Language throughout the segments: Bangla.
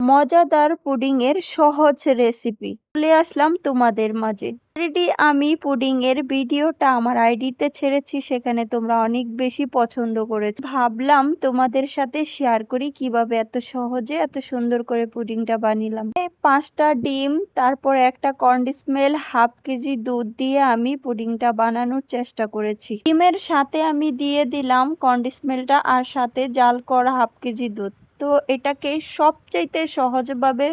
মজাদার পুডিং এর সহজ রেসিপি চলে আসলাম তোমাদের মাঝে। অলরেডি আমি পুডিং এর ভিডিওটা আমার আইডিতে ছেড়েছি, সেখানে তোমরা অনেক বেশি পছন্দ করেছো। ভাবলাম তোমাদের সাথে শেয়ার করি কিভাবে এত সহজে এত সুন্দর করে পুডিংটা বানিলাম। 5টা ডিম, তারপর একটা কন্ডিশমেল, হাফ কেজি দুধ দিয়ে আমি পুডিংটা বানানোর চেষ্টা করেছি। ডিমের সাথে আমি দিয়ে দিলাম কন্ডিশমেলটা আর সাথে জাল করা হাফ কেজি দুধ। তো এটাকে সবচাইতে সহজভাবে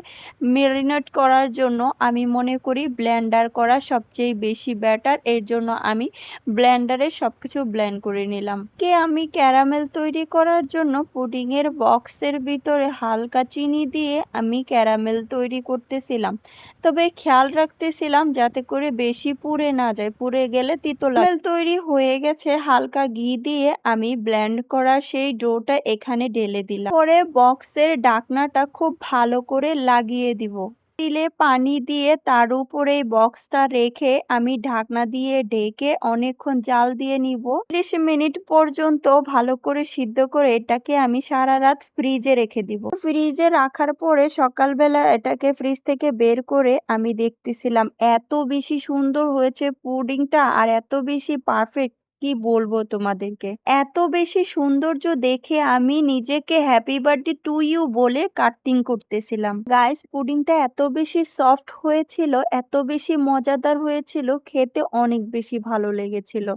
মেরিনেট করার জন্য আমি মনে করি ব্লেন্ডার করা সবচেয়ে বেশি বেটার। এর জন্য আমি ব্লেন্ডারে সবকিছু ব্লেন্ড করে নিলাম। আমি ক্যারামেল তৈরি করার জন্য পুডিংয়ের বক্সের ভিতরে হালকা চিনি দিয়ে আমি ক্যারামেল তৈরি করতেছিলাম, তবে খেয়াল রাখতেছিলাম যাতে করে বেশি পুড়ে না যায়, পুড়ে গেলে তিতো লাগে। ক্যারামেল তৈরি হয়ে গেছে, হালকা ঘি দিয়ে আমি ব্লেন্ড করা সেই ডোটা এখানে ঢেলে দিলাম। পরে বক্সের ঢাকনাটা খুব ভালো করে লাগিয়ে দিব। দিলে পানি দিয়ে তার উপরে বক্সটা রেখে আমি ঢাকনা দিয়ে ঢেকে অনেকক্ষণ জাল দিয়ে নিব। 30 মিনিট পর্যন্ত ভালো করে সিদ্ধ করে এটাকে আমি সারা রাত ফ্রিজে রেখে দিব। ফ্রিজে রাখার পরে সকালবেলা এটাকে ফ্রিজ থেকে বের করে আমি দেখতেছিলাম এত বেশি সুন্দর হয়েছে পুডিংটা, আর এত বেশি পারফেক্ট কি বলবো তোমাদেরকে। এত বেশি সৌন্দর্য দেখে আমি নিজেকে হ্যাপি বার্থডে টু ইউ বলে কাটিং করতেছিলাম। গাইস, পুডিংটা এত বেশি সফট হয়েছিল, এত বেশি মজাদার হয়েছিল, খেতে অনেক বেশি ভালো লেগেছিল।